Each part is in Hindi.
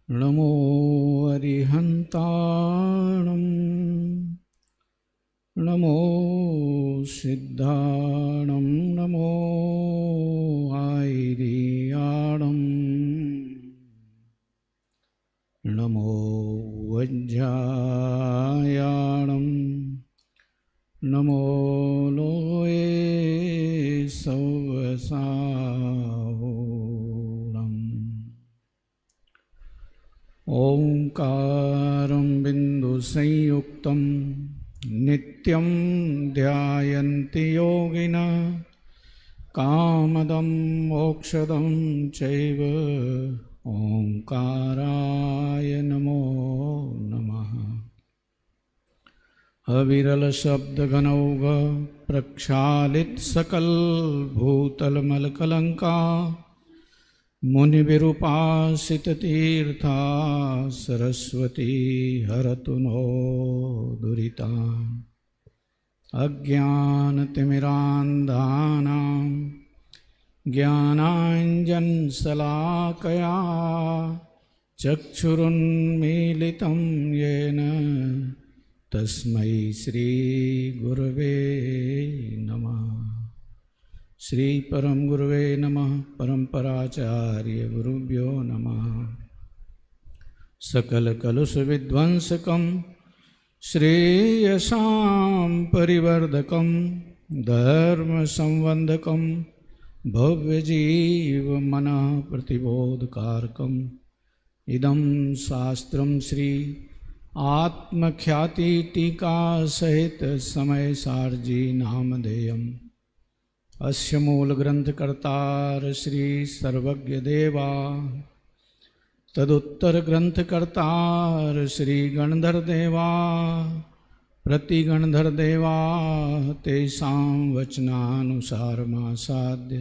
नमो अरिहन्ताणं नमो सिद्धाणं नमो आयर्याणं नमो वज्रायाणं नमो लोये सवसावोणम् ओंकारं बिन्दुसंयुक्तं नित्यं ध्यायन्ति योगिनः कामदं मोक्षदं चैव ओंकाराय नमो नमः। अविरल शब्दगणौघ प्रक्षालित सकल भूतलमलकलंका मुनिविरूपासित तीर्था सरस्वती हरतु नो दुरिता अज्ञानतिमिरान्धानां ज्ञानाञ्जनशलाकया चक्षुरुन्मीलितं येन तस्मै श्रीगुरवे नमः। श्री परम गुरुवे नमः। परम्पराचार्य गुरुभ्यो नमः। सकल कलुष विध्वंसकं श्रेयसां परिवर्धकं धर्म संबंधकं भव्य जीव मनः प्रतिबोधकारकं इदं शास्त्रं श्री आत्मख्याति टीका सहित समय सारजी नामधेयम् अस्य मूल ग्रंथकर्तार श्री सर्वज्ञ देवा तदुत्तर ग्रंथकर्तार श्री गणधर देवा प्रतिगणधर देवा तेषां वचनानुसारमासाद्य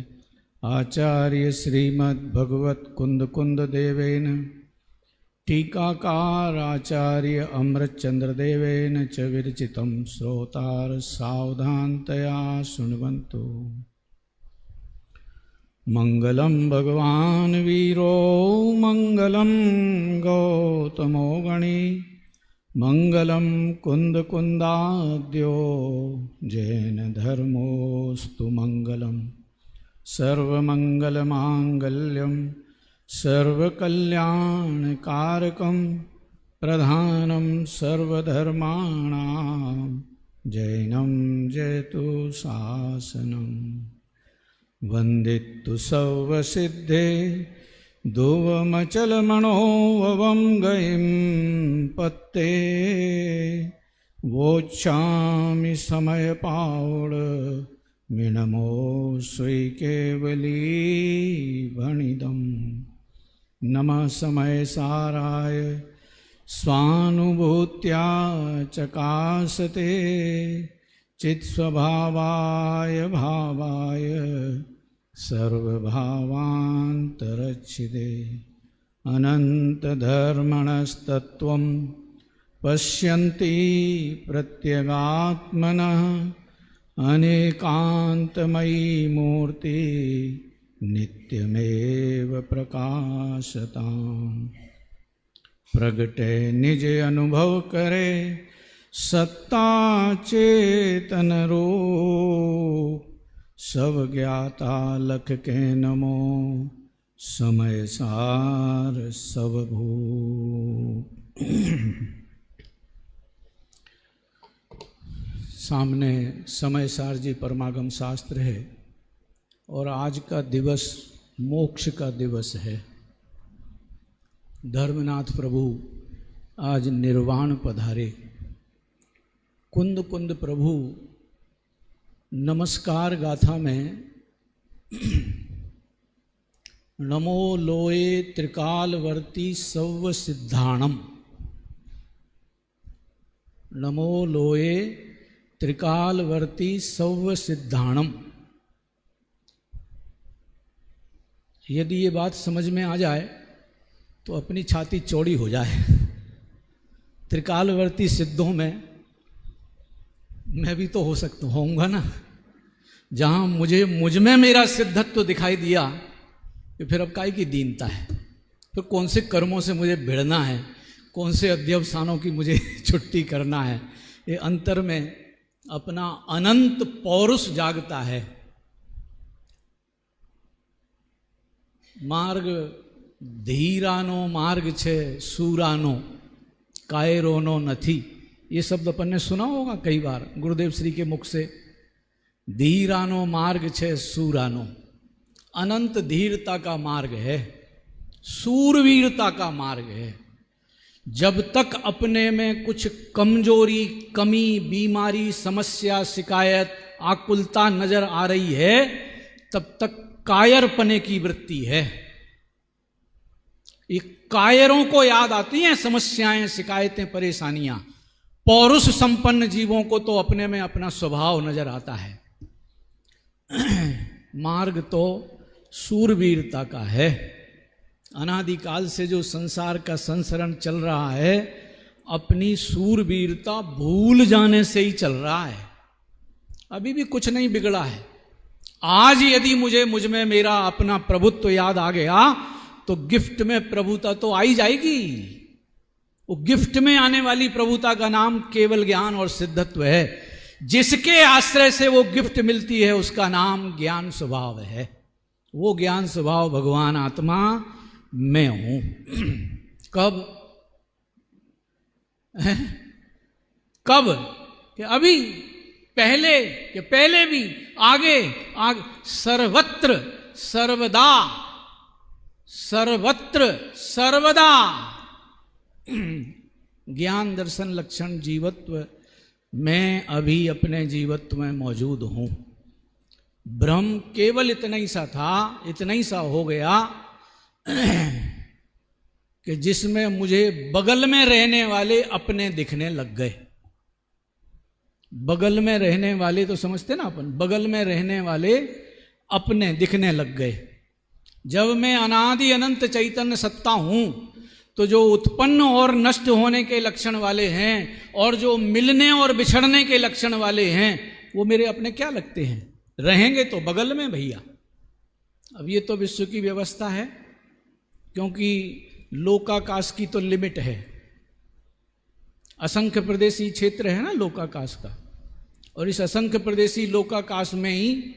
आचार्य श्रीमद्भगवत कुंद कुंद देवेन टीकाकार आचार्य अमृतचंद्र देवेन च विरचितं श्रोतार सावधानतया शृण्वन्तु। मंगलम भगवान वीरो मंगलम गौतमो गणी मंगलम कुंद कुंदाद्यो जैन धर्मोस्तु मंगलम सर्वमंगलमांगल्यम सर्वकल्याणकारकं प्रधानं सर्वधर्माणां जैनं जयतु शासनं वन्दितु सर्वसिद्धे धुवमचलमणोवं गतिं पत्ते वोच्छामि समयपावड मिणमो स्वी केवली भणिदम् नमः समय साराय स्वानुभूत्या चकासते चित्स्वभावाय भावाय सर्वभावान्तरच्छिदे अनन्तधर्मणस्तत्त्वं पश्यन्ति प्रत्यगात्मनः अनेकान्तमयी मूर्ति नित्यमेव प्रकाशताम् प्रगटे निज अनुभव करे सत्ता चेतन रूप सब ज्ञाता लख के नमो समय सार सब भूप। सामने समय सार जी परमागम शास्त्र है और आज का दिवस मोक्ष का दिवस है। धर्मनाथ प्रभु आज निर्वाण पधारे। कुंद कुंद प्रभु नमस्कार गाथा में नमो लोये त्रिकालवर्ती सव सिद्धाणम नमो लोये त्रिकालवर्ती सव सिद्धाणम। यदि ये बात समझ में आ जाए तो अपनी छाती चौड़ी हो जाए। त्रिकालवर्ती सिद्धों में मैं भी तो हो सकता होऊंगा ना। जहाँ मुझ में मेरा सिद्धत्व दिखाई दिया कि फिर अब काहे की दीनता है, फिर कौन से कर्मों से मुझे भिड़ना है, कौन से अध्यवसानों की मुझे छुट्टी करना है। ये अंतर में अपना अनंत पौरुष जागता है। मार्ग धीरानो मार्ग छे सूरानो कायरोनो नथी, ये शब्द अपन ने सुना होगा कई बार गुरुदेव श्री के मुख से। धीरानो मार्ग छे सूरानो, अनंत धीरता का मार्ग है, सूरवीरता का मार्ग है। जब तक अपने में कुछ कमजोरी, कमी, बीमारी, समस्या, शिकायत, आकुलता नजर आ रही है, तब तक कायरपने की वृत्ति है। ये कायरों को याद आती हैं समस्याएं, शिकायतें, परेशानियां। पौरुष संपन्न जीवों को तो अपने में अपना स्वभाव नजर आता है। मार्ग तो सूरवीरता का है। अनादिकाल से जो संसार का संसरण चल रहा है, अपनी सूरवीरता भूल जाने से ही चल रहा है। अभी भी कुछ नहीं बिगड़ा है। आज यदि मुझ में मेरा अपना प्रभुत्व याद आ गया, तो गिफ्ट में प्रभुता तो आई जाएगी। वो गिफ्ट में आने वाली प्रभुता का नाम केवल ज्ञान और सिद्धत्व है। जिसके आश्रय से वो गिफ्ट मिलती है, उसका नाम ज्ञान स्वभाव है। वो ज्ञान स्वभाव भगवान आत्मा मैं हूं। कब? कब? कि अभी, पहले, कि पहले भी, आगे, आगे, सर्वत्र, सर्वदा, सर्वत्र, सर्वदा। ज्ञान दर्शन लक्षण जीवत्व, मैं अभी अपने जीवत्व में मौजूद हूं। ब्रह्म केवल इतना ही सा था, इतना ही सा हो गया कि जिसमें मुझे बगल में रहने वाले अपने दिखने लग गए। बगल में रहने वाले तो समझते ना अपन, बगल में रहने वाले अपने दिखने लग गए। जब मैं अनादि अनंत चैतन्य सत्ता हूं, तो जो उत्पन्न और नष्ट होने के लक्षण वाले हैं और जो मिलने और बिछड़ने के लक्षण वाले हैं, वो मेरे अपने क्या लगते हैं? रहेंगे तो बगल में भैया। अब ये तो विश्व की व्यवस्था है, क्योंकि लोकाकाश की तो लिमिट है। असंख्य प्रदेशी क्षेत्र है ना लोकाकाश का, और इस असंख्य प्रदेशी लोकाकाश में ही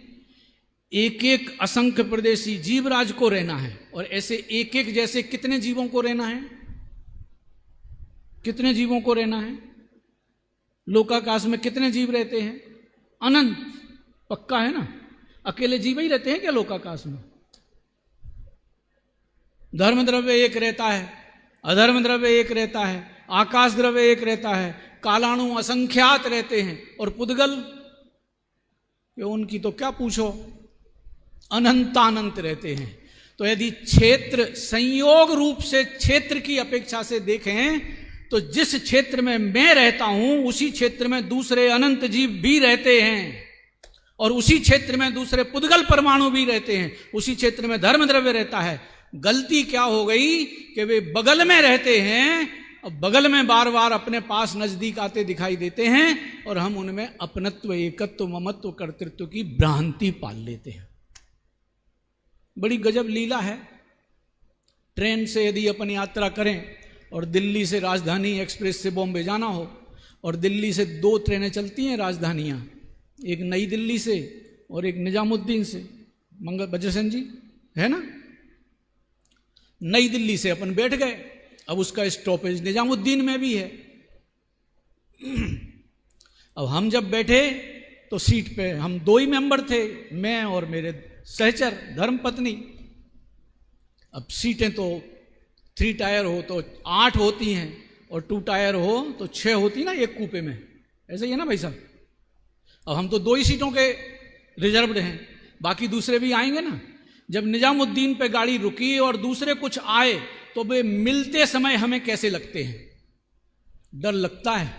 एक एक असंख्य प्रदेशी जीवराज को रहना है। और ऐसे एक एक जैसे कितने जीवों को रहना है? कितने जीवों को रहना है? लोकाकाश में कितने जीव रहते हैं? अनंत। पक्का है ना? अकेले जीव ही रहते हैं क्या लोकाकाश में? धर्म द्रव्य एक रहता है, अधर्म द्रव्य एक रहता है, आकाश द्रव्य एक रहता है, कालाणु असंख्यात रहते हैं, और पुद्गल उनकी तो क्या पूछो, अनंतानंत रहते हैं। तो यदि क्षेत्र संयोग रूप से क्षेत्र की अपेक्षा से देखें, तो जिस क्षेत्र में मैं रहता हूं, उसी क्षेत्र में दूसरे अनंत जीव भी रहते हैं, और उसी क्षेत्र में दूसरे पुद्गल परमाणु भी रहते हैं, उसी क्षेत्र में धर्म द्रव्य रहता है। गलती क्या हो गई कि वे बगल में रहते हैं, और बगल में बार बार अपने पास नजदीक आते दिखाई देते हैं, और हम उनमें अपनत्व, एकत्व, ममत्व, कर्तृत्व की भ्रांति पाल लेते हैं। बड़ी गजब लीला है। ट्रेन से यदि अपन यात्रा करें और दिल्ली से राजधानी एक्सप्रेस से बॉम्बे जाना हो, और दिल्ली से 2 ट्रेनें चलती हैं राजधानियां, एक नई दिल्ली से और एक निजामुद्दीन से, मंगल बज्रसेन जी है ना। नई दिल्ली से अपन बैठ गए, अब उसका स्टॉपेज निजामुद्दीन में भी है। अब हम जब बैठे तो सीट पे हम 2 ही मेंबर थे, मैं और मेरे सहचर धर्मपत्नी। अब सीटें तो 3 टायर हो तो 8 होती हैं, और 2 टायर हो तो 6 होती ना एक कूपे में, ऐसे ही है ना भाई साहब। अब हम तो 2 ही सीटों के रिजर्व्ड हैं, बाकी दूसरे भी आएंगे ना। जब निजामुद्दीन पे गाड़ी रुकी और दूसरे कुछ आए, तो वे मिलते समय हमें कैसे लगते हैं? डर लगता है,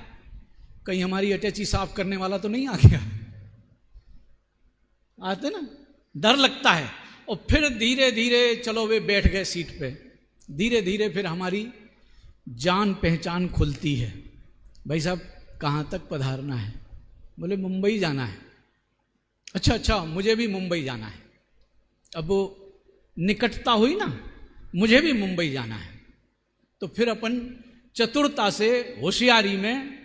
कहीं हमारी अटैची साफ करने वाला तो नहीं आ गया। आते ना, डर लगता है। और फिर धीरे धीरे चलो वे बैठ गए सीट पे, धीरे धीरे फिर हमारी जान पहचान खुलती है। भाई साहब कहाँ तक पधारना है? बोले मुंबई जाना है। अच्छा, मुझे भी मुंबई जाना है। अब वो निकटता हुई ना, मुझे भी मुंबई जाना है। तो फिर अपन चतुरता से, होशियारी में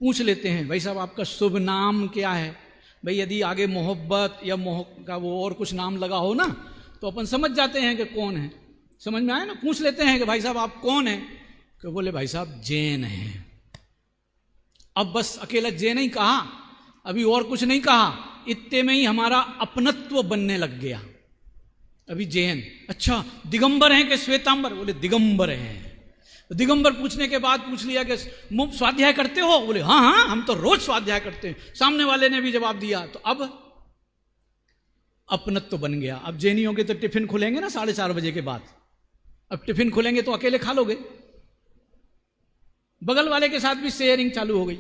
पूछ लेते हैं, भाई साहब आपका शुभ नाम क्या है? भाई यदि आगे मोहब्बत या मोह का वो और कुछ नाम लगा हो ना, तो अपन समझ जाते हैं कि कौन है। समझ में आया ना? पूछ लेते हैं कि भाई साहब आप कौन हैं? तो बोले भाई साहब जैन हैं। अब बस अकेला जैन ही कहा, अभी और कुछ नहीं कहा, इतने में ही हमारा अपनत्व बनने लग गया। अभी जैन, अच्छा दिगंबर हैं कि श्वेतांबर? बोले दिगंबर हैं। दिगंबर पूछने के बाद पूछ लिया कि स्वाध्याय करते हो? बोले हाँ हाँ हम तो रोज स्वाध्याय करते हैं। सामने वाले ने भी जवाब दिया। तो अब अपनत्व बन गया। अब जैनियों के तो टिफिन खुलेंगे ना 4:30 बजे के बाद। अब टिफिन खुलेंगे तो अकेले खा लोगे, बगल वाले के साथ भी शेयरिंग चालू हो गई।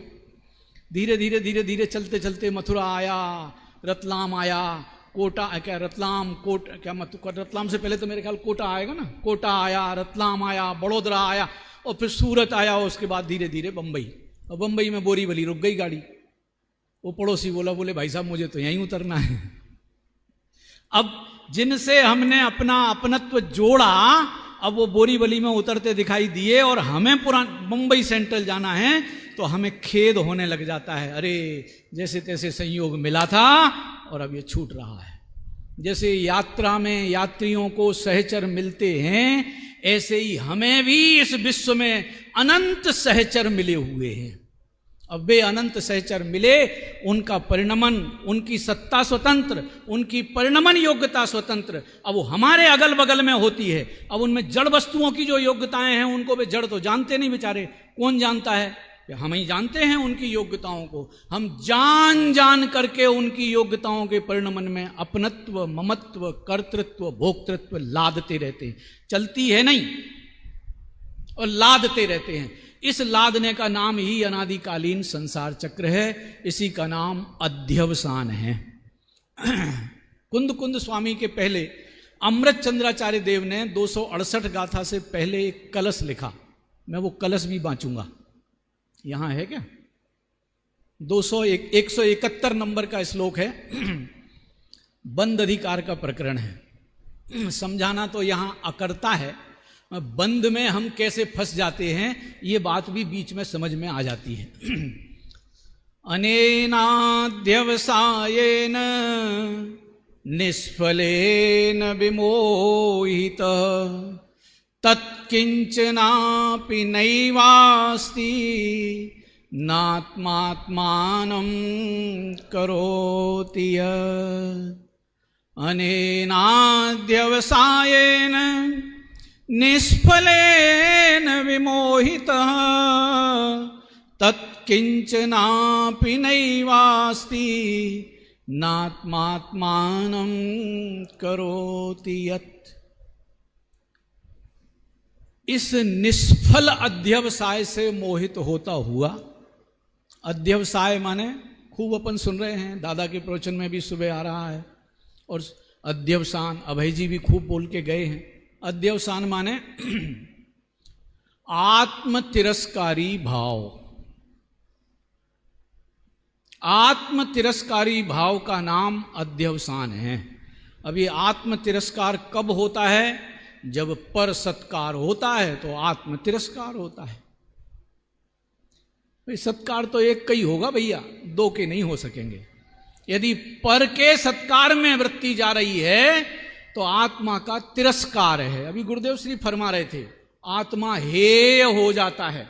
धीरे धीरे धीरे धीरे चलते चलते मथुरा आया, रतलाम आया, कोटा क्या रतलाम कोट क्या रतलाम से पहले तो मेरे ख्याल कोटा आएगा ना। कोटा आया, रतलाम आया, बड़ोदरा आया और फिर सूरत आया। उसके बाद धीरे धीरे बंबई। और बंबई में बोरीवली रुक गई गाड़ी। वो पड़ोसी बोला, बोले भाई साहब मुझे तो यहीं उतरना है। अब जिनसे हमने अपना अपनत्व जोड़ा, अब वो बोरीवली में उतरते दिखाई दिए और हमें मुंबई सेंट्रल जाना है, तो हमें खेद होने लग जाता है। अरे जैसे तैसे संयोग मिला था और अब ये छूट रहा है। जैसे यात्रा में यात्रियों को सहचर मिलते हैं, ऐसे ही हमें भी इस विश्व में अनंत सहचर मिले हुए हैं। अब वे अनंत सहचर मिले, उनका परिणमन, उनकी सत्ता स्वतंत्र, उनकी परिणमन योग्यता स्वतंत्र। अब वो हमारे अगल बगल में होती है। अब उनमें जड़ वस्तुओं की जो योग्यताएं हैं, उनको वे जड़ तो जानते नहीं बेचारे। कौन जानता है? हम ही जानते हैं उनकी योग्यताओं को। हम जान जान करके उनकी योग्यताओं के परिणमन में अपनत्व, ममत्व, कर्तृत्व, भोक्तृत्व लादते रहते हैं। चलती है नहीं और लादते रहते हैं। इस लादने का नाम ही अनादिकालीन संसार चक्र है। इसी का नाम अध्यवसान है। कुंद कुंद स्वामी के पहले अमृत चंद्राचार्य देव ने 268 गाथा से पहले एक कलश लिखा। मैं वो कलश भी बांचूंगा। यहां है क्या? 171 नंबर का श्लोक है। बंद अधिकार का प्रकरण है। समझाना तो यहां अकर्ता है। बंद में हम कैसे फंस जाते हैं, ये बात भी बीच में समझ में आ जाती है। अनेनाध्यवसायेन निष्फलेन विमोहित तत्किंचनापि नैवास्ति नात्मात्मानं करोति यत्। अनेनाध्यवसायेन निष्फलेन विमोहितः तत्किंचनापि नैवास्ति नात्मात्मानं करोति यत्। इस निष्फल अध्यवसाय से मोहित होता हुआ, अध्यवसाय माने खूब अपन सुन रहे हैं, दादा के प्रवचन में भी सुबह आ रहा है, और अध्यवसान अभय जी भी खूब बोल के गए हैं। अध्यवसान माने आत्म तिरस्कारी भाव। आत्म तिरस्कारी भाव का नाम अध्यवसान है। अब ये आत्म तिरस्कार कब होता है? जब पर सत्कार होता है तो आत्म तिरस्कार होता है। भाई सत्कार तो एक का ही होगा भैया, दो के नहीं हो सकेंगे। यदि पर के सत्कार में वृत्ति जा रही है तो आत्मा का तिरस्कार है। अभी गुरुदेव श्री फरमा रहे थे, आत्मा हेय हो जाता है।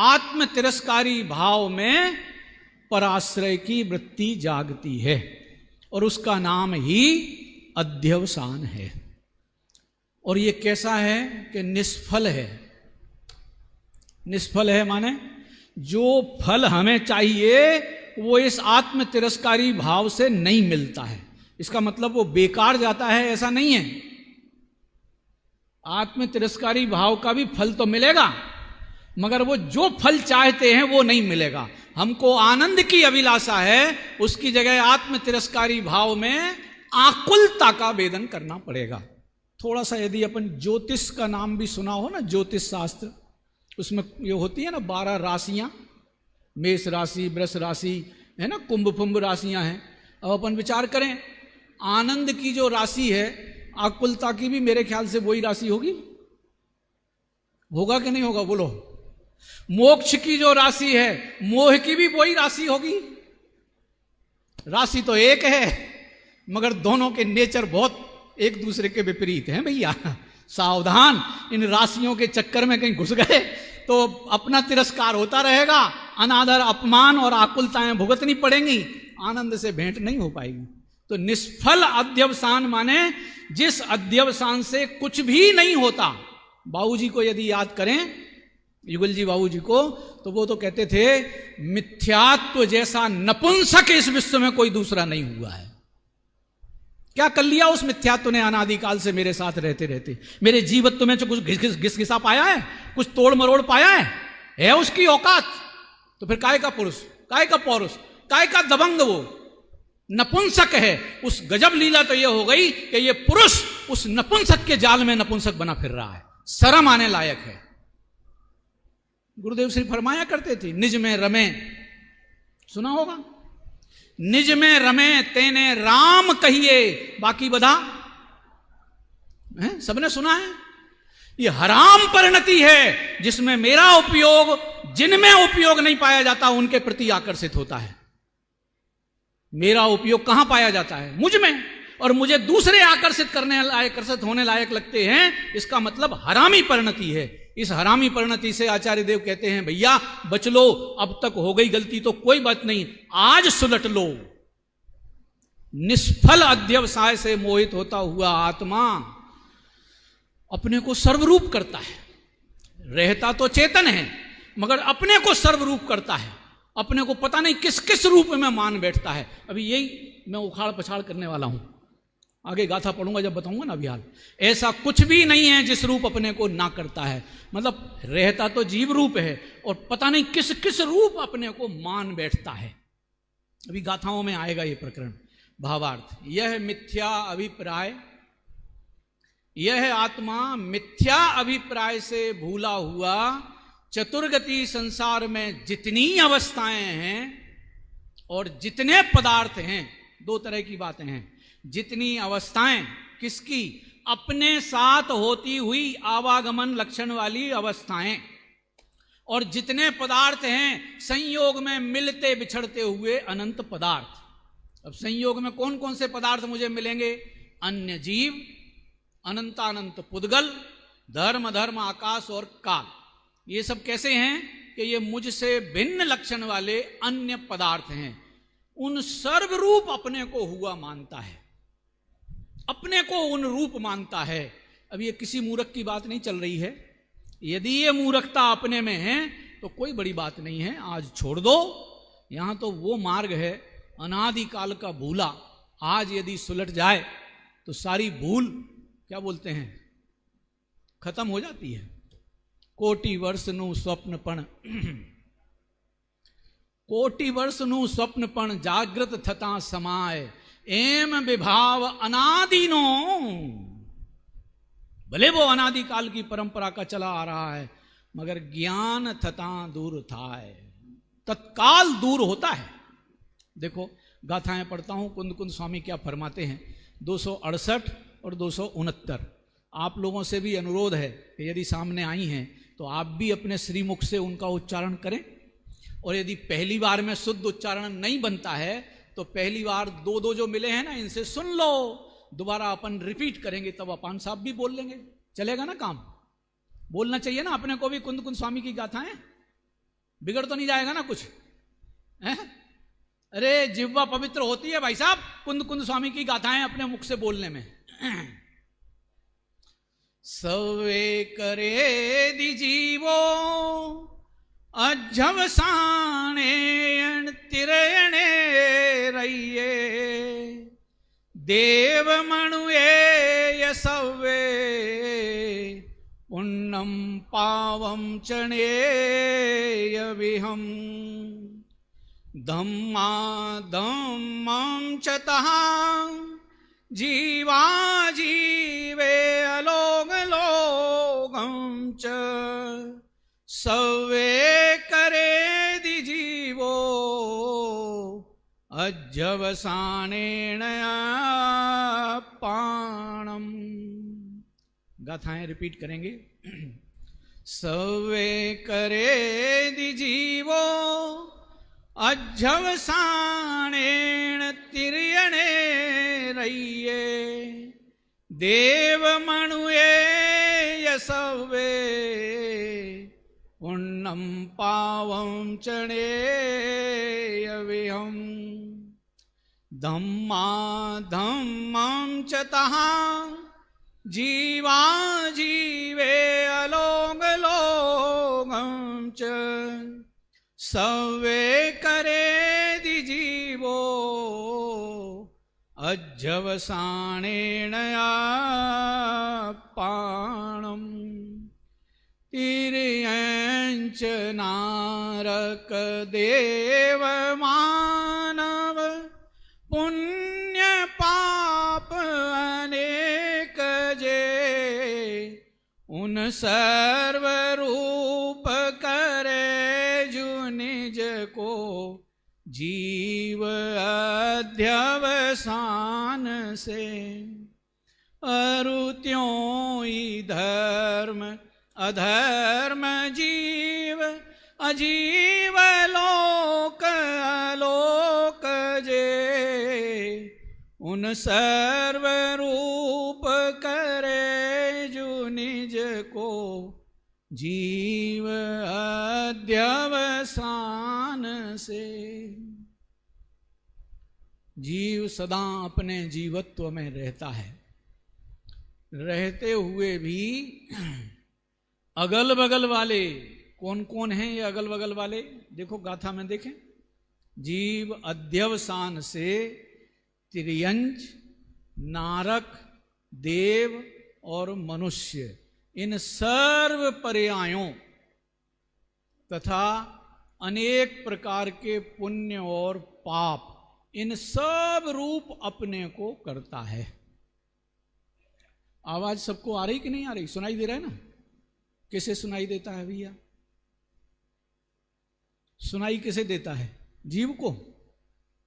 आत्म तिरस्कारी भाव में पराश्रय की वृत्ति जागती है और उसका नाम ही अध्यवसान है। और ये कैसा है कि निष्फल है। निष्फल है माने जो फल हमें चाहिए वो इस आत्म तिरस्कारी भाव से नहीं मिलता है। इसका मतलब वो बेकार जाता है ऐसा नहीं है। आत्म तिरस्कारी भाव का भी फल तो मिलेगा, मगर वो जो फल चाहते हैं वो नहीं मिलेगा। हमको आनंद की अभिलाषा है, उसकी जगह आत्म तिरस्कारी भाव में आकुलता का वेदन करना पड़ेगा। थोड़ा सा यदि अपन ज्योतिष का नाम भी सुना हो ना, ज्योतिष शास्त्र, उसमें ये होती है ना 12 राशियां, मेष राशि, वृष राशि है ना, कुंभ फुंभ राशियां हैं। अब अपन विचार करें, आनंद की जो राशि है, आकुलता की भी मेरे ख्याल से वही राशि होगी, होगा कि नहीं होगा बोलो? मोक्ष की जो राशि है मोह की भी वही राशि होगी। राशि तो एक है मगर दोनों के नेचर बहुत एक दूसरे के विपरीत हैं भैया। सावधान, इन राशियों के चक्कर में कहीं घुस गए तो अपना तिरस्कार होता रहेगा, अनादर, अपमान और आकुलताएं भुगतनी पड़ेंगी, आनंद से भेंट नहीं हो पाएगी। तो निष्फल अध्यवसान माने जिस अध्यवसान से कुछ भी नहीं होता। बाबूजी को यदि याद करें, युगल जी बाबूजी को, तो वो तो कहते थे मिथ्यात्व जैसा नपुंसक इस विश्व में कोई दूसरा नहीं हुआ है। क्या कर लिया उस मिथ्यात्व ने अनादिकाल से मेरे साथ रहते रहते? मेरे जीवत्व में जो कुछ घिसा पाया है, कुछ तोड़ मरोड़ पाया है उसकी औकात? तो फिर काय का पुरुष, काय का पौरुष, काय का दबंग वो नपुंसक है। उस गजब लीला तो ये हो गई कि ये पुरुष उस नपुंसक के जाल में नपुंसक बना फिर रहा है, शर्म आने लायक है। गुरुदेव श्री फरमाया करते थे निज में रमे, सुना होगा, निज में रमे तेने राम कहिए बाकी बधा, सबने सुना है। ये हराम परिणति है जिसमें मेरा उपयोग, जिनमें उपयोग नहीं पाया जाता उनके प्रति आकर्षित होता है। मेरा उपयोग कहां पाया जाता है? मुझ में, और मुझे दूसरे आकर्षित होने लायक लगते हैं। इसका मतलब हरामी परिणति है। इस हरामी परिणति से आचार्य देव कहते हैं भैया बच लो, अब तक हो गई गलती तो कोई बात नहीं, आज सुलट लो। निष्फल अध्यवसाय से मोहित होता हुआ आत्मा अपने को सर्वरूप करता है। रहता तो चेतन है मगर अपने को सर्वरूप करता है, अपने को पता नहीं किस किस रूप में मान बैठता है। अभी यही मैं उखाड़ पछाड़ करने वाला हूं, आगे गाथा पढ़ूंगा जब बताऊंगा ना अभी हाल। ऐसा कुछ भी नहीं है जिस रूप अपने को ना करता है। मतलब रहता तो जीव रूप है और पता नहीं किस किस रूप अपने को मान बैठता है। अभी गाथाओं में आएगा ये प्रकरण। भावार्थ, यह मिथ्या अभिप्राय, यह आत्मा मिथ्या अभिप्राय से भूला हुआ चतुर्गति संसार में जितनी अवस्थाएं हैं और जितने पदार्थ हैं, दो तरह की बातें हैं। जितनी अवस्थाएं किसकी? अपने साथ होती हुई आवागमन लक्षण वाली अवस्थाएं, और जितने पदार्थ हैं संयोग में मिलते बिछड़ते हुए अनंत पदार्थ। अब संयोग में कौन कौन से पदार्थ मुझे मिलेंगे? अन्य जीव, अनंतानंत पुद्गल, धर्म धर्म आकाश और काल। ये सब कैसे हैं कि ये मुझसे भिन्न लक्षण वाले अन्य पदार्थ हैं। उन सर्वरूप अपने को हुआ मानता है, अपने को उन रूप मानता है। अब ये किसी मूर्ख की बात नहीं चल रही है। यदि ये मूर्खता अपने में है तो कोई बड़ी बात नहीं है, आज छोड़ दो। यहां तो वो मार्ग है अनादिकाल का भूला, आज यदि सुलट जाए तो सारी भूल, क्या बोलते हैं, खत्म हो जाती है। कोटि वर्ष नु स्वप्न पण कोटि वर्ष नु स्वप्न पण जागृत थता समाय एम विभाव अनादिनो। भले वो अनादिकाल की परंपरा का चला आ रहा है मगर ज्ञान थता दूर था, तत्काल दूर होता है। देखो गाथाएं पढ़ता हूं, कुंद कुंद स्वामी क्या फरमाते हैं। 268 और 269 आप लोगों से भी अनुरोध है कि यदि सामने आई हैं तो आप भी अपने श्रीमुख से उनका उच्चारण करें। और यदि पहली बार में शुद्ध उच्चारण नहीं बनता है तो पहली बार दो दो जो मिले हैं ना, इनसे सुन लो, दोबारा अपन रिपीट करेंगे तब अपन साहब भी बोल लेंगे, चलेगा ना काम? बोलना चाहिए ना अपने को भी कुंद कुंद स्वामी की गाथाएं, बिगड़ तो नहीं जाएगा ना कुछ है? अरे जिह्वा पवित्र होती है भाई साहब कुंद कुंद स्वामी की गाथाएं अपने मुख से बोलने में। सवे करे दिजीवो अज्झवसाणे तिरणे रहिए देव मणुए यसवे पुण्यम पावम चणे विहम धम्मा धम्मं चतः जीवा जीवे अलोक लोकं च सवे करे दिजीवो अज्झवसानेन पाणम। गाथाएं रिपीट करेंगे। सवे करे दिजीवो अज्झवसाणेण तिर्यणे रहिए, देव मणुए यसवे पुण्यम पावं चणे अविहम। धम्मा धम्मं च तहा जीवा जीवे अलोक लोकं च, सवे करे दिजीवो अज्झवसाणेन पाणम्। तिर्यञ्च नारक देव मानव पुण्य पाप अनेक जे, उन सर्व रूप करे जो निज को जीव अध्यवसान से। अरुत्यों ही धर्म अधर्म जीव अजीव लोक अलोक जे, उन सर्व रूप करे जो निज को जीव अध्यवसान से। जीव सदा अपने जीवत्व में रहता है, रहते हुए भी अगल बगल वाले कौन कौन हैं ये अगल बगल वाले? देखो गाथा में देखें। जीव अध्यवसान से तिर्यंच, नारक, देव और मनुष्य, इन सर्व पर्यायों तथा अनेक प्रकार के पुण्य और पाप, इन सब रूप अपने को करता है। आवाज सबको आ रही कि नहीं आ रही? सुनाई दे रहा है ना? किसे सुनाई देता है भैया? सुनाई किसे देता है? जीव को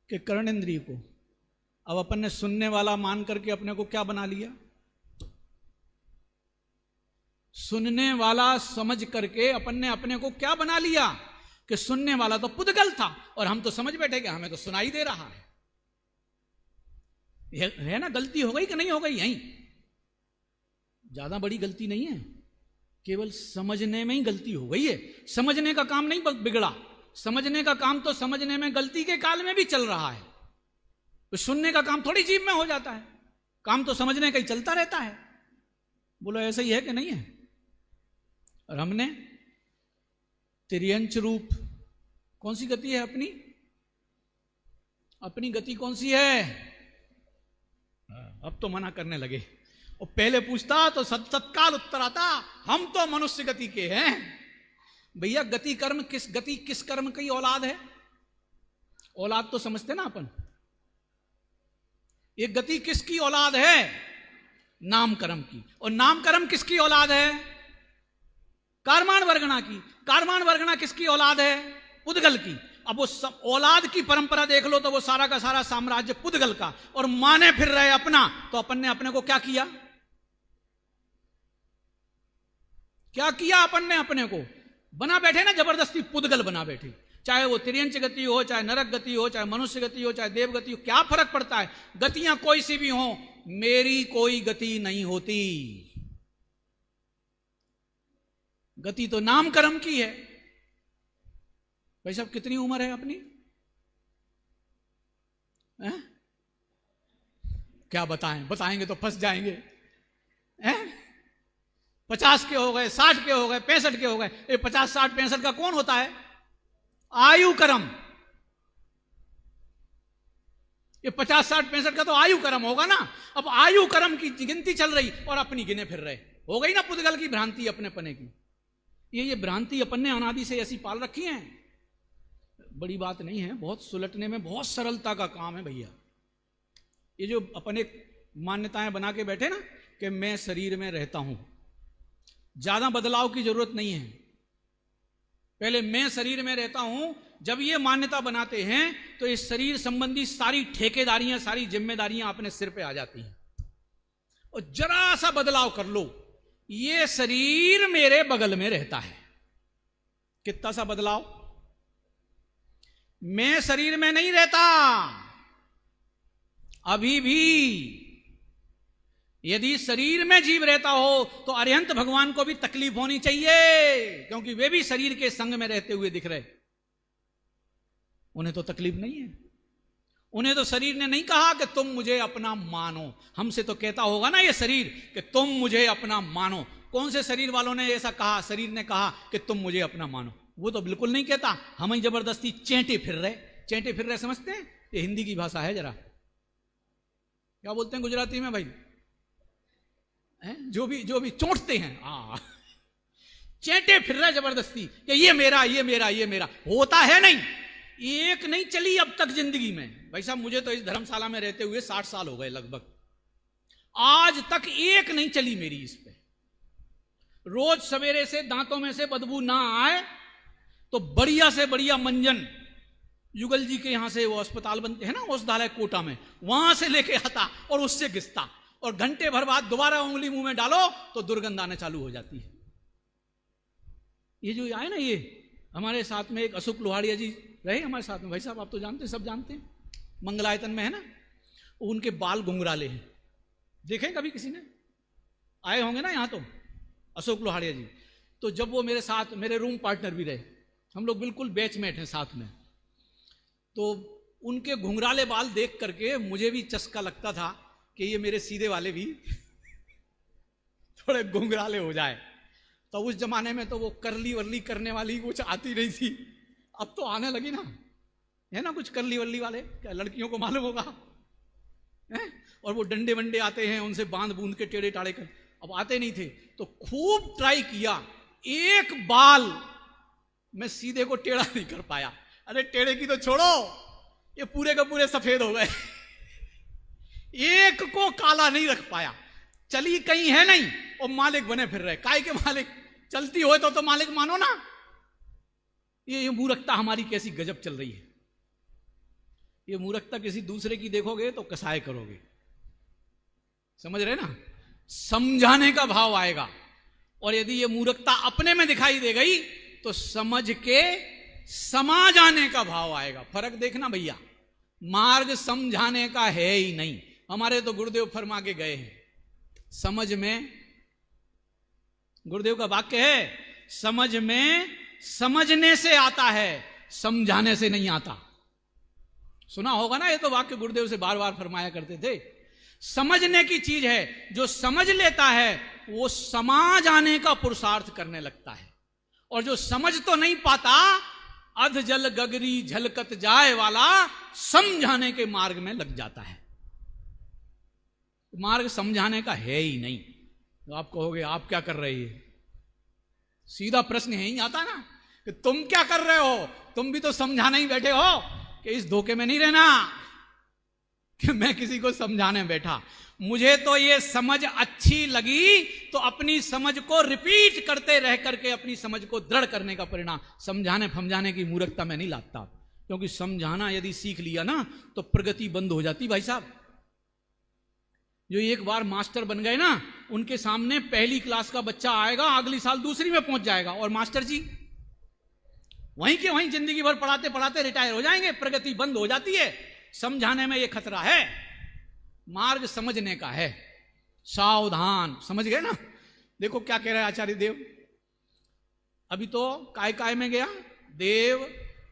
कि कर्णेंद्रिय को? अब अपन ने सुनने वाला मान करके अपने को क्या बना लिया? सुनने वाला समझ करके अपन ने अपने को क्या बना लिया कि सुनने वाला तो पुद्गल था और हम तो समझ बैठे कि हमें तो सुनाई दे रहा है ना? गलती हो गई कि नहीं हो गई? यहीं ज्यादा बड़ी गलती नहीं है, केवल समझने में ही गलती हो गई है। समझने का काम नहीं बिगड़ा, समझने का काम तो समझने में गलती के काल में भी चल रहा है। तो सुनने का काम थोड़ी जीव में हो जाता है, काम तो समझने का ही चलता रहता है। बोलो ऐसा ही है कि नहीं है? और हमने तिर्यंच रूप, कौन सी गति है अपनी? अपनी गति कौन सी है? अब तो मना करने लगे। और पहले पूछता तो तत्काल उत्तर आता, हम तो मनुष्य गति के हैं। भैया गति कर्म किस कर्म की औलाद है? औलाद तो समझते ना अपन। ये गति किसकी औलाद है? नाम कर्म की। और नाम कर्म किसकी औलाद है? कारमान वर्गणा की। कारमान वर्गणा किसकी औलाद है? पुद्गल की। अब वो सब औलाद की परंपरा देख लो तो वो सारा का सारा साम्राज्य पुद्गल का, और माने फिर रहे अपना। तो अपन ने अपने को क्या किया? क्या किया अपन ने? अपने को बना बैठे ना, जबरदस्ती पुद्गल बना बैठे। चाहे वो तिर्यंच गति हो, चाहे नरक गति हो, चाहे मनुष्य गति हो, चाहे देव गति हो, क्या फर्क पड़ता है? गतियां कोई सी भी हो, मेरी कोई गति नहीं होती। गति तो नाम कर्म की है। भाई साहब कितनी उम्र है अपनी? क्या बताएं? बताएंगे तो फंस जाएंगे। 50 के हो गए, 60 के हो गए, 65 के हो गए। ये 50, 60, 65 का कौन होता है? आयु कर्म। ये 50, 60, 65 का तो आयु कर्म होगा ना। अब आयु कर्म की गिनती चल रही और अपनी गिने फिर रहे। हो गई ना पुद्गल की भ्रांति अपने पने की। ये भ्रांति अपन ने अनादि से ऐसी पाल रखी है। बड़ी बात नहीं है, बहुत सुलटने में बहुत सरलता का काम है भैया। ये जो अपन एक मान्यताएं बना के बैठे ना कि मैं शरीर में रहता हूं, ज्यादा बदलाव की जरूरत नहीं है। पहले मैं शरीर में रहता हूं, जब ये मान्यता बनाते हैं तो इस शरीर संबंधी सारी ठेकेदारियां, सारी जिम्मेदारियां अपने सिर पे आ जाती हैं। और जरा सा बदलाव कर लो, ये शरीर मेरे बगल में रहता है। कितना सा बदलाव? मैं शरीर में नहीं रहता अभी भी। यदि शरीर में जीव रहता हो तो अरिहंत भगवान को भी तकलीफ होनी चाहिए, क्योंकि वे भी शरीर के संग में रहते हुए दिख रहे। उन्हें तो तकलीफ नहीं है। उन्हें तो शरीर ने नहीं कहा कि तुम मुझे अपना मानो। हमसे तो कहता होगा ना ये शरीर कि तुम मुझे अपना मानो। कौन से शरीर वालों ने ऐसा कहा? शरीर ने कहा कि तुम मुझे अपना मानो। वो तो बिल्कुल नहीं कहता। हम ही जबरदस्ती चेंटे फिर रहे। चेंटे फिर रहे समझते हैं? ये हिंदी की भाषा है। जरा क्या बोलते हैं गुजराती में भाई? जो भी चोंटते हैं। चेंटे फिर रहे जबरदस्ती कि ये मेरा, ये मेरा, ये मेरा। होता है नहीं। एक नहीं चली अब तक जिंदगी में। भाई साहब मुझे तो इस धर्मशाला में रहते हुए 60 साल हो गए लगभग, आज तक एक नहीं चली मेरी इस पे। रोज सवेरे से दांतों में से बदबू ना आए तो बढ़िया से बढ़िया मंजन युगल जी के यहां से वो अस्पताल बनते हैं ना औषधालय कोटा में, वहां से लेके आता और उससे घिसता, और घंटे भर बाद दोबारा उंगली मुंह में डालो तो दुर्गंध आने चालू हो जाती है। ये जो आए ना, ये हमारे साथ में एक अशोक लोहाड़िया जी रहे हमारे साथ में। भाई साहब आप तो जानते हैं, सब जानते हैं, मंगलायतन में है ना। उनके बाल घुंघराले हैं, देखें कभी किसी ने? आए होंगे ना यहाँ तो, अशोक लोहाड़िया जी। तो जब वो मेरे साथ, मेरे रूम पार्टनर भी रहे, हम लोग बिल्कुल बैचमेट हैं साथ में, तो उनके घुंघराले बाल देख करके मुझे भी चस्का लगता था कि ये मेरे सीधे वाले भी थोड़े घुंघराले हो जाए। तो उस जमाने में तो वो करली वर्ली करने वाली कुछ आती नहीं थी, अब तो आने लगी ना, है ना, कुछ करली वर्ली वाले। क्या लड़कियों को मालूम होगा है? और वो डंडे वंडे आते हैं, उनसे बांध बूंद के टेढ़े टाड़े कर, अब आते नहीं थे। तो खूब ट्राई किया, एक बाल मैं सीधे को टेढ़ा नहीं कर पाया। अरे टेढ़े की तो छोड़ो, ये पूरे का पूरे सफेद हो गए। एक को काला नहीं रख पाया। चली कहीं है नहीं और मालिक बने फिर रहे। काय के मालिक? चलती हो तो मालिक मानो ना। ये मूर्खता हमारी कैसी गजब चल रही है। ये मूर्खता किसी दूसरे की देखोगे तो कसाय करोगे, समझ रहे ना? समझाने का भाव आएगा। और यदि ये मूर्खता अपने में दिखाई दे गई तो समझ के समा जाने का भाव आएगा। फर्क देखना भैया, मार्ग समझाने का है ही नहीं। हमारे तो गुरुदेव फरमा के गए हैं, समझ में, गुरुदेव का वाक्य है, समझ में समझने से आता है, समझाने से नहीं आता। सुना होगा ना, ये तो वाक्य गुरुदेव से बार बार फरमाया करते थे। समझने की चीज है, जो समझ लेता है वो समा जाने का पुरुषार्थ करने लगता है, और जो समझ तो नहीं पाता, अध जल गगरी झलकत जाए वाला समझाने के मार्ग में लग जाता है। मार्ग समझाने का है ही नहीं। तो आप कहोगे आप क्या कर रहे हैं? सीधा प्रश्न यही आता ना कि तुम क्या कर रहे हो? तुम भी तो समझाने ही बैठे हो कि इस धोखे में नहीं रहना कि मैं किसी को समझाने बैठा। मुझे तो ये समझ अच्छी लगी तो अपनी समझ को रिपीट करते रह करके अपनी समझ को दृढ़ करने का परिणाम। समझाने फमझाने की मूर्खता में नहीं लाता, क्योंकि समझाना यदि सीख लिया ना तो प्रगति बंद हो जाती। भाई साहब जो एक बार मास्टर बन गए ना, उनके सामने पहली क्लास का बच्चा आएगा, अगली साल दूसरी में पहुंच जाएगा, और मास्टर जी वहीं के वहीं जिंदगी भर पढ़ाते पढ़ाते रिटायर हो जाएंगे। प्रगति बंद हो जाती है। समझाने में यह खतरा है, मार्ग समझने का है। सावधान, समझ गए ना? देखो क्या कह रहे हैं आचार्य देव। अभी तो काय काय में गया, देव,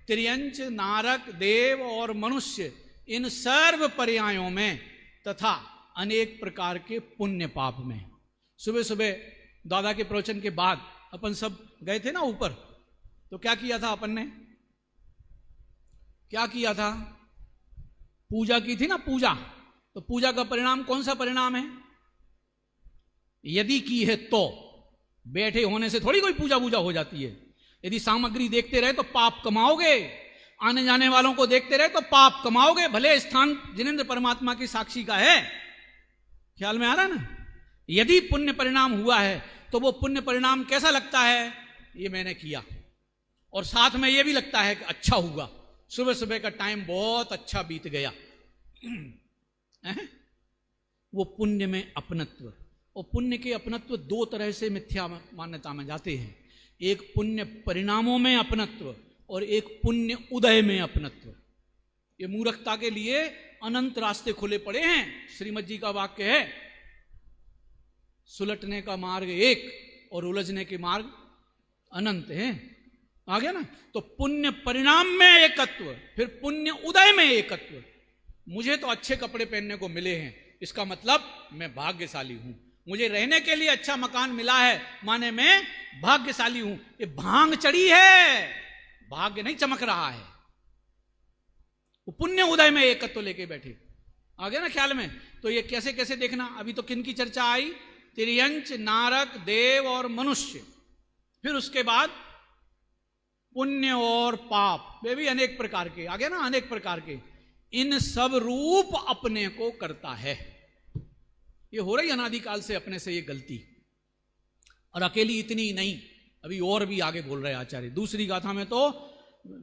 त्रियंच, नारक, देव और मनुष्य, इन सर्व पर्यायों में तथा अनेक प्रकार के पुण्य पाप में। सुबह सुबह दादा के प्रवचन के बाद अपन सब गए थे ना ऊपर, तो क्या किया था अपन ने? क्या किया था? पूजा की थी ना, पूजा। तो पूजा का परिणाम कौन सा परिणाम है? यदि की है तो बैठे होने से थोड़ी कोई पूजा वूजा हो जाती है। यदि सामग्री देखते रहे तो पाप कमाओगे, आने जाने वालों को देखते रहे तो पाप कमाओगे। भले स्थान जिनेंद्र परमात्मा की साक्षी का है, ख्याल में आ रहा है ना? यदि पुण्य परिणाम हुआ है तो वो पुण्य परिणाम कैसा लगता है? ये मैंने किया, और साथ में ये भी लगता है कि अच्छा हुआ, सुबह सुबह का टाइम बहुत अच्छा बीत गया। वो पुण्य में अपनत्व। और पुण्य के अपनत्व दो तरह से मिथ्या मान्यता में जाते हैं, एक पुण्य परिणामों में अपनत्व और एक पुण्य उदय में अपनत्व। ये मूर्खता के लिए अनंत रास्ते खुले पड़े हैं। श्रीमद जी का वाक्य है, सुलटने का मार्ग एक और उलझने के मार्ग अनंत हैं। आ गया ना? तो पुण्य परिणाम में एकत्व, फिर पुण्य उदय में एकत्व। मुझे तो अच्छे कपड़े पहनने को मिले हैं, इसका मतलब मैं भाग्यशाली हूं। मुझे रहने के लिए अच्छा मकान मिला है, माने मैं भाग्यशाली हूं। ये भांग चढ़ी है, भाग्य नहीं चमक रहा है। वो पुण्य उदय में एकत्व लेके बैठे। आ गया ना ख्याल में? तो ये कैसे कैसे देखना। अभी तो किन की चर्चा आई? तिर्यंच, नारक, देव और मनुष्य। फिर उसके बाद पुण्य और पाप, वे भी अनेक प्रकार के। आ गया ना? अनेक प्रकार के। इन सब रूप अपने को करता है। ये हो रही अनादिकाल से अपने से ये गलती। और अकेली इतनी नहीं, अभी और भी आगे बोल रहे आचार्य। दूसरी गाथा में तो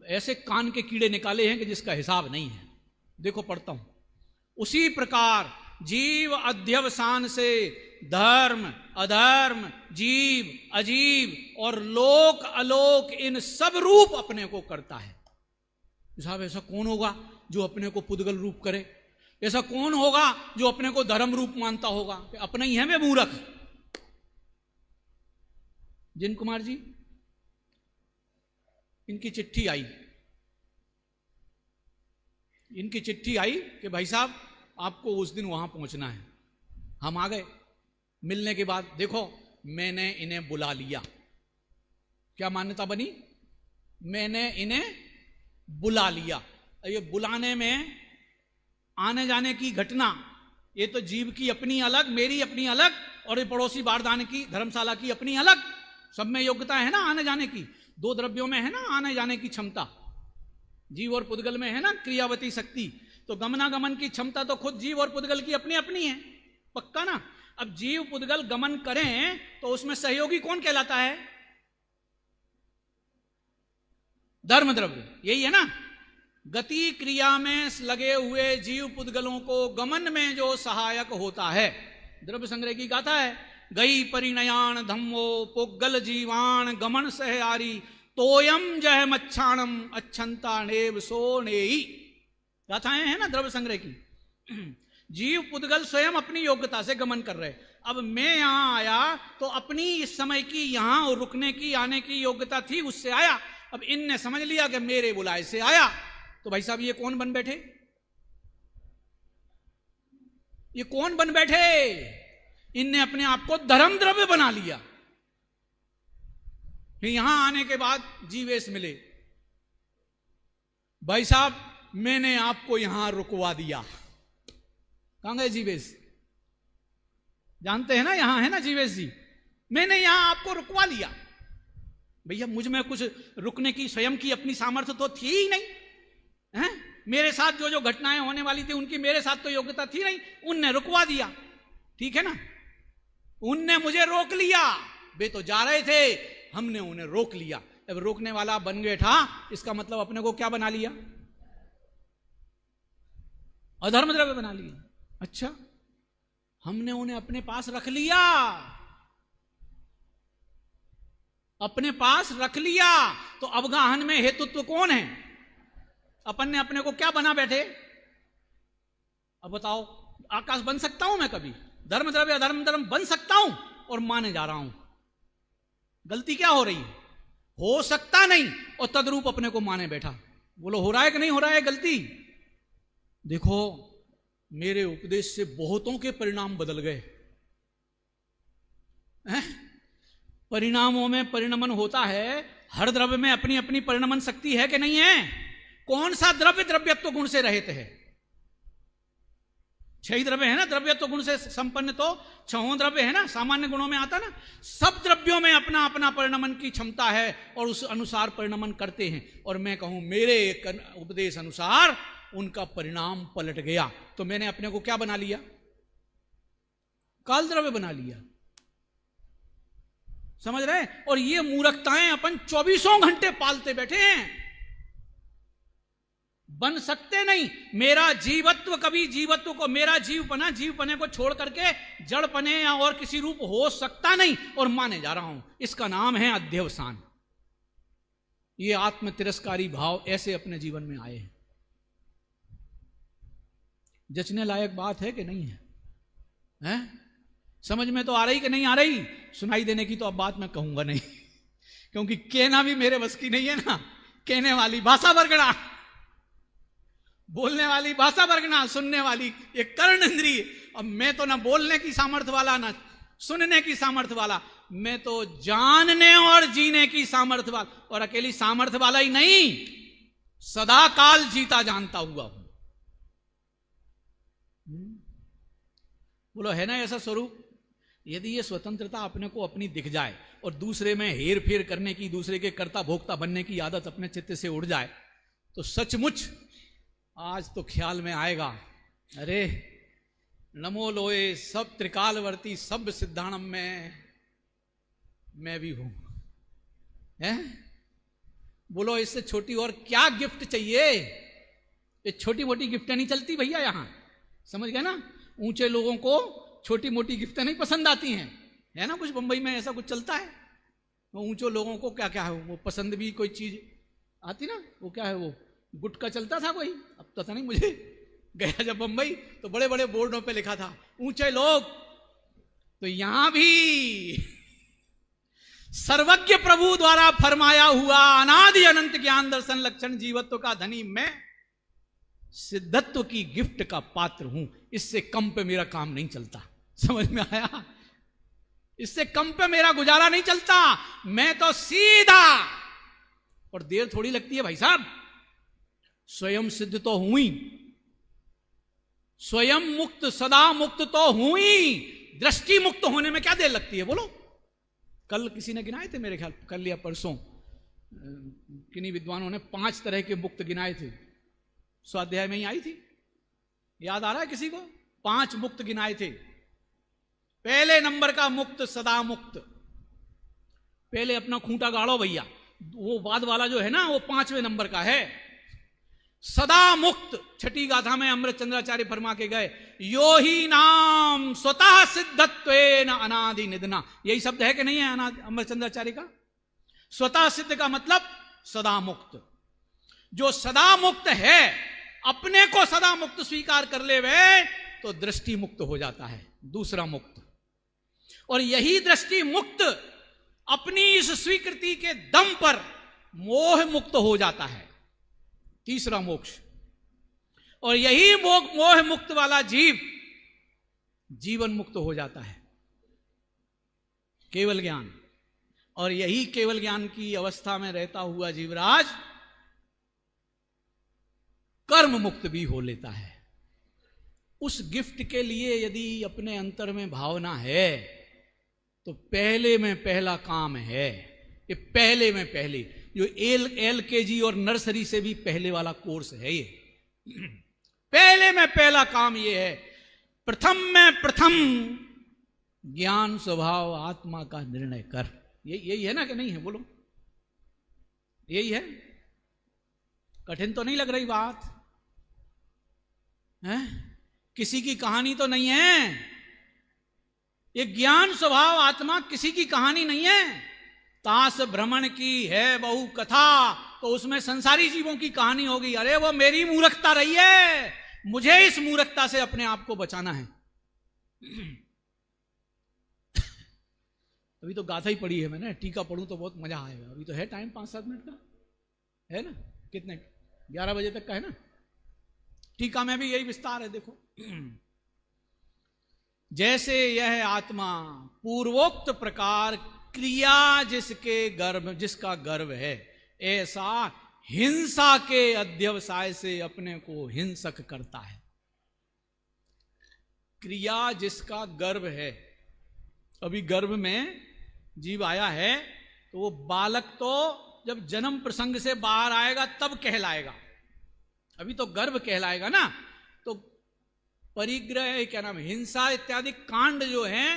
ऐसे कान के कीड़े निकाले हैं कि जिसका हिसाब नहीं है। देखो पढ़ता हूं। उसी प्रकार जीव अध्यवसान से धर्म, अधर्म, जीव, अजीव और लोक अलोक इन सब रूप अपने को करता है। साहब ऐसा कौन होगा जो अपने को पुद्गल रूप करे? ऐसा कौन होगा जो अपने को धर्म रूप मानता होगा? अपना ही है मैं मूर्ख। जिन कुमार जी, इनकी चिट्ठी आई, इनकी चिट्ठी आई कि भाई साहब आपको उस दिन वहां पहुंचना है। हम आ गए। मिलने के बाद देखो मैंने इन्हें बुला लिया। क्या मान्यता बनी? मैंने इन्हें बुला लिया। ये बुलाने में आने जाने की घटना, ये तो जीव की अपनी अलग, मेरी अपनी अलग, और ये पड़ोसी बारदाने की धर्मशाला की अपनी अलग। सब में योग्यता है ना आने जाने की। दो द्रव्यों में है ना आने जाने की क्षमता। जीव और पुद्गल में है ना क्रियावती शक्ति। तो गमनागमन की क्षमता तो खुद जीव और पुद्गल की अपनी अपनी है। पक्का ना? अब जीव पुद्गल गमन करें तो उसमें सहयोगी कौन कहलाता है? धर्म द्रव्य। यही है ना? गति क्रिया में लगे हुए जीव पुद्गलों को गमन में जो सहायक होता है। द्रव्य संग्रह की गाथा है, गई परिणयान धम्मो पुग्गल जीवान गमन सहयारी तोयम जय मच्छाणम अच्छंता नेव सो नेई। गाथाएं हैं ना द्रव्य संग्रह की। जीव पुद्गल स्वयं अपनी योग्यता से गमन कर रहे। अब मैं यहां आया तो अपनी इस समय की यहां रुकने की आने की योग्यता थी, उससे आया। अब इनने समझ लिया कि मेरे बुलाए से आया। तो भाई साहब ये कौन बन बैठे? ये कौन बन बैठे? इनने अपने आप को धर्म द्रव्य बना लिया। फिर यहां आने के बाद जीवेश मिले। भाई साहब मैंने आपको यहां रुकवा दिया। कहां गए जीवेश? जानते हैं ना, यहां है ना जीवेश जी। मैंने यहां आपको रुकवा लिया। भैया मुझ में कुछ रुकने की स्वयं की अपनी सामर्थ्य तो थी ही नहीं है? मेरे साथ जो जो घटनाएं होने वाली थी उनकी मेरे साथ तो योग्यता थी नहीं। उनने रुकवा दिया। ठीक है ना? उनने मुझे रोक लिया। वे तो जा रहे थे, हमने उन्हें रोक लिया। अब रोकने वाला बन बैठा, इसका मतलब अपने को क्या बना लिया? अधर्म द्रव्य बना लिया। अच्छा, हमने उन्हें अपने पास रख लिया। अपने पास रख लिया तो अवगाहन में हेतुत्व कौन है? अपन ने अपने को क्या बना बैठे? अब बताओ, आकाश बन सकता हूं मैं कभी? धर्म द्रव्य अधर्म धर्म बन सकता हूं और माने जा रहा हूं। गलती क्या हो रही है? हो सकता नहीं और तद्रूप अपने को माने बैठा। बोलो हो रहा है कि नहीं हो रहा है गलती? देखो मेरे उपदेश से बहुतों के परिणाम बदल गए। परिणामों में परिणमन होता है। हर द्रव्य में अपनी अपनी परिणमन शक्ति है कि नहीं है? कौन सा द्रव्य द्रव्यत्व गुण से रहित है? 6 द्रव्य है ना द्रव्यत्व गुण से संपन्न। तो 6 द्रव्य है ना, सामान्य गुणों में आता ना। सब द्रव्यों में अपना अपना परिणमन की क्षमता है और उस अनुसार परिणमन करते हैं। और मैं कहूं मेरे उपदेश अनुसार उनका परिणाम पलट गया। तो मैंने अपने को क्या बना लिया? काल द्रव्य बना लिया। समझ रहे? और ये मूर्खताएं अपन 24 घंटे पालते बैठे हैं। बन सकते नहीं। मेरा जीवत्व कभी जीवत्व को, मेरा जीवपने को छोड़ करके जड़पने या और किसी रूप हो सकता नहीं, और माने जा रहा हूं। इसका नाम है अध्यवसान। ये आत्म तिरस्कारी भाव ऐसे अपने जीवन में आए हैं। जचने लायक बात है कि नहीं है? हैं? समझ में तो आ रही कि नहीं आ रही? सुनाई देने की तो अब बात मैं कहूंगा नहीं, क्योंकि कहना भी मेरे बस की नहीं है ना। कहने वाली भाषा बरगड़ा, बोलने वाली भाषा बरगड़ा, सुनने वाली एक कर्ण इंद्रिय। अब मैं तो ना बोलने की सामर्थ्य वाला, ना सुनने की सामर्थ्य वाला, मैं तो जानने और जीने की सामर्थ्य वाला। और अकेली सामर्थ्य वाला ही नहीं, सदा काल जीता जानता हुआ हूं। बोलो है ना ऐसा स्वरूप? यदि ये स्वतंत्रता अपने को अपनी दिख जाए और दूसरे में हेर फेर करने की, दूसरे के कर्ता भोक्ता बनने की आदत अपने चित्त से उड़ जाए, तो सचमुच आज तो ख्याल में आएगा, अरे नमो लोए सब त्रिकालवर्ती सब सिद्धाणम में मैं भी हूं। हैं? बोलो इससे छोटी और क्या गिफ्ट चाहिए? ये छोटी मोटी गिफ्टें नहीं चलती भैया यहां, समझ गए ना? ऊंचे लोगों को छोटी मोटी गिफ्टें नहीं पसंद आती हैं, है ना? कुछ बंबई में ऐसा कुछ चलता है। वो ऊंचो लोगों को क्या क्या है, वो पसंद भी कोई चीज आती ना, वो क्या है, वो गुटका चलता था कोई, अब पता नहीं मुझे। गया जब बंबई तो बड़े बड़े बोर्डों पे लिखा था ऊंचे लोग। तो यहां भी सर्वज्ञ प्रभु द्वारा फरमाया हुआ अनादि अनंत ज्ञान दर्शन लक्षण जीवत्व का धनी मैं सिद्धत्व की गिफ्ट का पात्र हूं। इससे कम पे मेरा काम नहीं चलता। समझ में आया? इससे कम पे मेरा गुजारा नहीं चलता। मैं तो सीधा, और देर थोड़ी लगती है भाई साहब। स्वयं सिद्ध तो हुई, स्वयं मुक्त सदा मुक्त तो हुई, दृष्टि मुक्त होने में क्या देर लगती है? बोलो। कल किसी ने गिनाए थे मेरे ख्याल, कल या परसों किन्हीं विद्वानों ने 5 तरह के मुक्त गिनाए थे। स्वाध्याय में ही आई थी, याद आ रहा है किसी को? 5 मुक्त गिनाए थे। पहले नंबर का मुक्त सदा मुक्त। पहले अपना खूंटा गाड़ो भैया, वो बाद वाला जो है ना वो 5वें नंबर का है। सदा मुक्त, छठी गाथा में अमृत चंद्राचार्य फरमा के गए, यो ही नाम स्वतः सिद्धत्वेन अनादि निधना। यही शब्द है कि नहीं है अमृत चंद्राचार्य का? स्वतः सिद्ध का मतलब सदा मुक्त। जो सदा मुक्त है, अपने को सदा मुक्त स्वीकार कर ले वे, तो दृष्टि मुक्त हो जाता है, दूसरा मुक्त। और यही दृष्टि मुक्त अपनी इस स्वीकृति के दम पर मोह मुक्त हो जाता है, तीसरा मोक्ष। और यही मोह मुक्त वाला जीव जीवन मुक्त हो जाता है, केवल ज्ञान। और यही केवल ज्ञान की अवस्था में रहता हुआ जीवराज कर्म मुक्त भी हो लेता है। उस गिफ्ट के लिए यदि अपने अंतर में भावना है, तो पहले में पहला काम है ये, पहले में पहले जो LKG और नर्सरी से भी पहले वाला कोर्स है ये। पहले में पहला काम ये है, प्रथम में प्रथम ज्ञान स्वभाव आत्मा का निर्णय कर। यही है ना कि नहीं है? बोलो, यही है। कठिन तो नहीं लग रही बात है? किसी की कहानी तो नहीं है ये। ज्ञान स्वभाव आत्मा किसी की कहानी नहीं है। तास भ्रमण की है बहु कथा, तो उसमें संसारी जीवों की कहानी होगी। अरे वो मेरी मूर्खता रही है, मुझे इस मूर्खता से अपने आप को बचाना है। अभी तो गाथा ही पढ़ी है मैंने, टीका पढ़ूं तो बहुत मजा आएगा। अभी तो है टाइम 5-7 मिनट का है ना, कितने 11 बजे तक का है ना। टीका में भी यही विस्तार है, देखो। जैसे यह आत्मा पूर्वोक्त प्रकार क्रिया जिसका गर्भ है, ऐसा हिंसा के अध्यवसाय से अपने को हिंसक करता है। क्रिया जिसका गर्भ है, अभी गर्भ में जीव आया है तो वो बालक तो जब जन्म प्रसंग से बाहर आएगा तब कहलाएगा, अभी तो गर्भ कहलाएगा ना। तो परिग्रह क्या नाम, हिंसा इत्यादि कांड जो है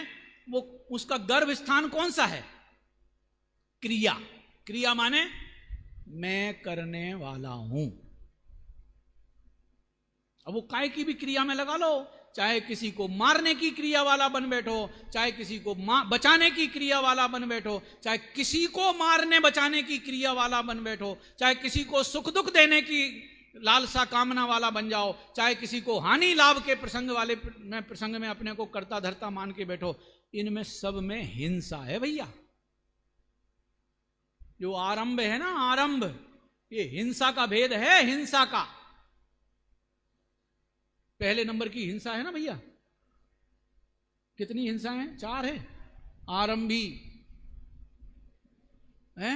वो उसका गर्भ स्थान कौन सा है? क्रिया। क्रिया माने मैं करने वाला हूं। अब वो काय की भी क्रिया में लगा लो, चाहे किसी को मारने की क्रिया वाला बन बैठो, चाहे किसी को बचाने की क्रिया वाला बन बैठो, चाहे किसी को मारने बचाने की क्रिया वाला बन बैठो, चाहे किसी को सुख दुख देने की लालसा कामना वाला बन जाओ, चाहे किसी को हानि लाभ के प्रसंग में अपने को कर्ता धर्ता मान के बैठो, इनमें सब में हिंसा है भैया। जो आरंभ है ना, आरंभ, ये हिंसा का भेद है, हिंसा का। पहले नंबर की हिंसा है ना भैया, कितनी हिंसा है? 4 है। आरंभी है,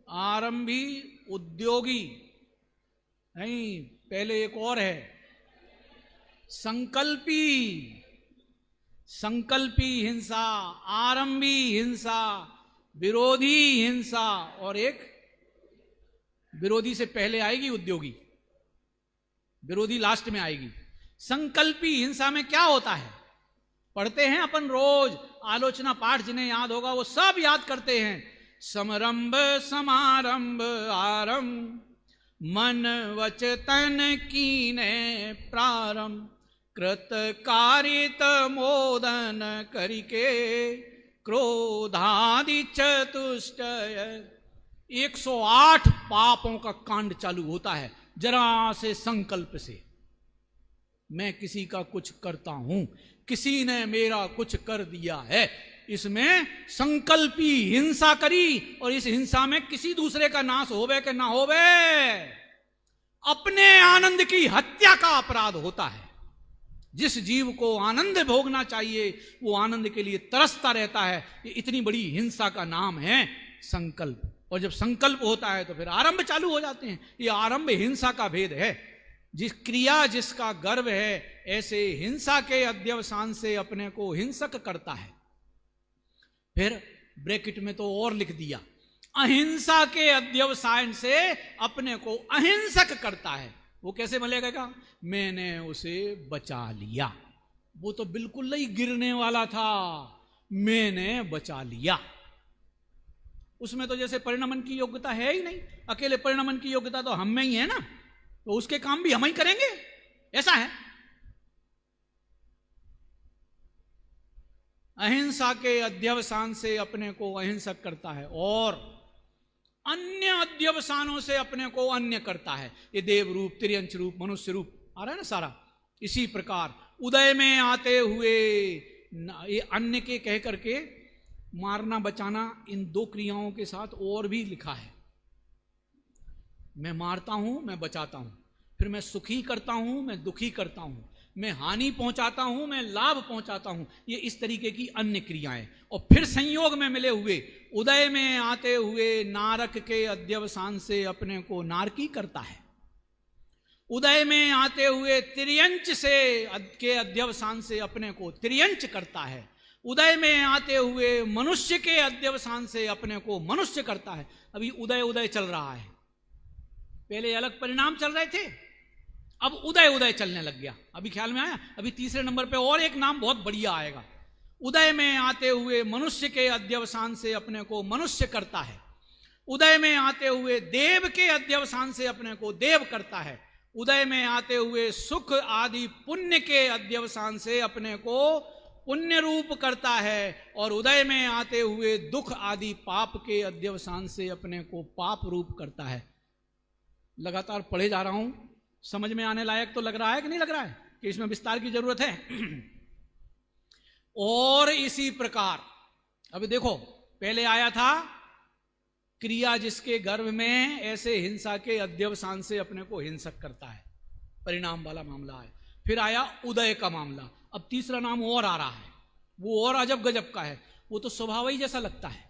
आरंभी, उद्योगी, नहीं, पहले एक और है, संकल्पी, संकल्पी हिंसा, आरंभी हिंसा, विरोधी हिंसा, और एक विरोधी से पहले आएगी उद्योगी, विरोधी लास्ट में आएगी। संकल्पी हिंसा में क्या होता है? पढ़ते हैं अपन रोज, आलोचना पाठ जिन्हें याद होगा वो सब याद करते हैं। समरंभ समारंभ आरंभ, मन वच तन कीने प्रारंभ, कृत कारित मोदन करिके, क्रोधादि चतुष्टय। 108 पापों का कांड चालू होता है जरा से संकल्प से। मैं किसी का कुछ करता हूं, किसी ने मेरा कुछ कर दिया है, इसमें संकल्पी हिंसा करी, और इस हिंसा में किसी दूसरे का नाश होवे कि ना होवे, अपने आनंद की हत्या का अपराध होता है। जिस जीव को आनंद भोगना चाहिए वो आनंद के लिए तरसता रहता है। ये इतनी बड़ी हिंसा का नाम है संकल्प। और जब संकल्प होता है तो फिर आरंभ चालू हो जाते हैं। ये आरंभ हिंसा का भेद है। जिस क्रिया जिसका गर्व है, ऐसे हिंसा के अध्यवसान से अपने को हिंसक करता है। फिर ब्रैकेट में तो और लिख दिया, अहिंसा के अध्यवसान से अपने को अहिंसक करता है। वो कैसे मिलेगा? मैंने उसे बचा लिया, वो तो बिल्कुल ही गिरने वाला था, मैंने बचा लिया। उसमें तो जैसे परिणमन की योग्यता है ही नहीं। अकेले परिणमन की योग्यता तो हम में ही है ना, तो उसके काम भी हम ही करेंगे, ऐसा है। अहिंसा के अध्यवसान से अपने को अहिंसक करता है और अन्य अध्यवसानों से अपने को अन्य करता है। ये देव रूप, त्रियंच रूप, मनुष्य रूप आ रहा है ना सारा। इसी प्रकार उदय में आते हुए ये अन्य के कह करके मारना बचाना, इन 2 क्रियाओं के साथ और भी लिखा है। मैं मारता हूं, मैं बचाता हूं, फिर मैं सुखी करता हूं, मैं दुखी करता हूं, मैं हानि पहुंचाता हूं, मैं लाभ पहुंचाता हूं। ये इस तरीके की अन्य क्रियाएं। और फिर संयोग में मिले हुए उदय में आते हुए नारक के अध्यवसान से अपने को नारकी करता है। उदय में आते हुए त्रियंच से के अध्यवसान से अपने को त्रियंच करता है। उदय में आते हुए मनुष्य के अध्यवसान से अपने को मनुष्य करता है। अभी उदय उदय चल रहा है, पहले अलग परिणाम चल रहे थे, अब उदय उदय चलने लग गया। अभी ख्याल में आया? अभी तीसरे नंबर पे और एक नाम बहुत बढ़िया आएगा। उदय में आते हुए मनुष्य के अध्यवसान से अपने को मनुष्य करता है। उदय में आते हुए देव के अध्यवसान से अपने को देव करता है। उदय में आते हुए सुख आदि पुण्य के अध्यवसान से अपने को पुण्य रूप करता है। और उदय में आते हुए दुख आदि पाप के अध्यवसान से अपने को पाप रूप करता है। लगातार पढ़े जा रहा हूं, समझ में आने लायक तो लग रहा है कि नहीं लग रहा है कि इसमें विस्तार की जरूरत है? और इसी प्रकार अभी देखो, पहले आया था क्रिया जिसके गर्भ में, ऐसे हिंसा के अध्यवसान से अपने को हिंसक करता है, परिणाम वाला मामला है। फिर आया उदय का मामला। अब तीसरा नाम और आ रहा है, वो और अजब गजब का है। वो तो स्वभाव ही जैसा लगता है।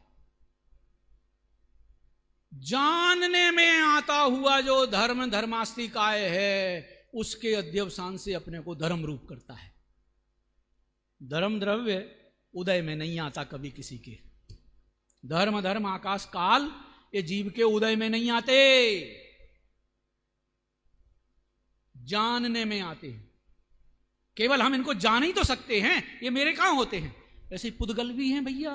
जानने में आता हुआ जो धर्म धर्मास्तिकाय है, उसके अध्यवसान से अपने को धर्म रूप करता है। धर्म द्रव्य उदय में नहीं आता कभी किसी के। धर्म धर्म आकाश काल ये जीव के उदय में नहीं आते, जानने में आते हैं। केवल हम इनको जान ही तो सकते हैं, ये मेरे कहां होते हैं। ऐसे पुद्गल भी हैं भैया,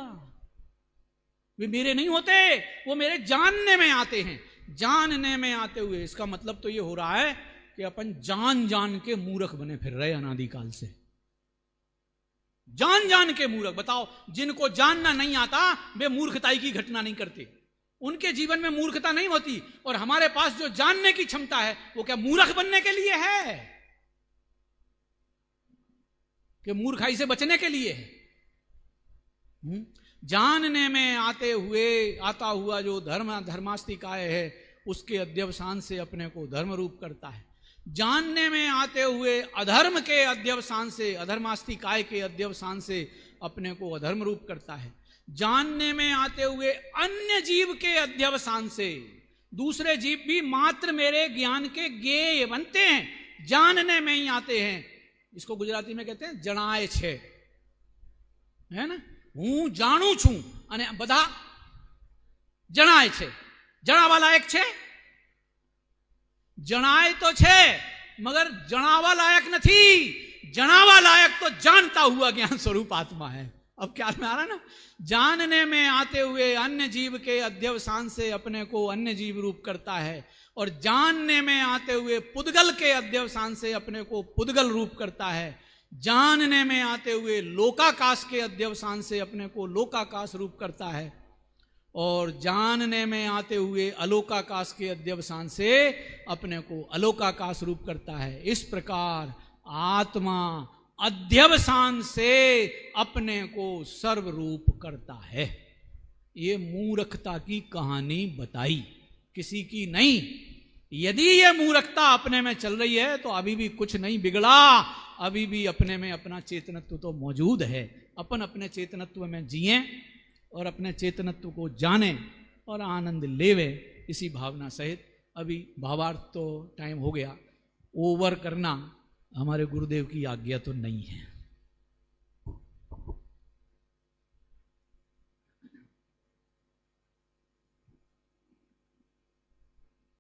वे मेरे नहीं होते, वो मेरे जानने में आते हैं। जानने में आते हुए इसका मतलब तो ये हो रहा है कि अपन जान जान के मूर्ख बने फिर रहे अनादिकाल से। जान जान के मूर्ख। बताओ, जिनको जानना नहीं आता वे मूर्खताई की घटना नहीं करते, उनके जीवन में मूर्खता नहीं होती। और हमारे पास जो जानने की क्षमता है वो क्या मूर्ख बनने के लिए है कि मूर्खाई से बचने के लिए है? जानने में आता हुआ जो धर्मास्तिकाय है उसके अध्यवसान से अपने को धर्म रूप करता है। जानने में आते हुए अधर्म के अध्यवसान से, अधर्मास्तिकाय के अध्यवसान से अपने को अधर्म रूप करता है। जानने में आते हुए अन्य जीव के अध्यवसान से, दूसरे जीव भी मात्र मेरे ज्ञान के ज्ञेय बनते हैं, जानने में ही आते हैं। इसको गुजराती में कहते हैं जणाए छे, है ना। हूं जाणू छू અને બધા જણાય છે। જણાવા લાયક છે? जनाए तो छे मगर जनावा लायक नहीं। जनावा लायक तो जानता हुआ ज्ञान स्वरूप आत्मा है। अब क्या में आ रहा है ना, जानने में आते हुए अन्य जीव के अध्यवसान से अपने को अन्य जीव रूप करता है, और जानने में आते हुए पुद्गल के अध्यवसान से अपने को पुद्गल रूप करता है। जानने में आते हुए लोकाकाश के अध्यवसान से अपने को लोकाकाश रूप करता है, और जानने में आते हुए अलोकाकाश के अध्यवसान से अपने को अलोकाकाश रूप करता है। इस प्रकार आत्मा अध्यवसान से अपने को सर्वरूप करता है। ये मूर्खता की कहानी बताई, किसी की नहीं। यदि ये मूर्खता अपने में चल रही है तो अभी भी कुछ नहीं बिगड़ा, अभी भी अपने में अपना चेतनत्व तो मौजूद है। अपन अपने चेतनत्व में जिए और अपने चेतनत्व को जाने और आनंद लेवे, इसी भावना सहित। अभी भावार्थ तो टाइम हो गया, ओवर करना हमारे गुरुदेव की आज्ञा तो नहीं है।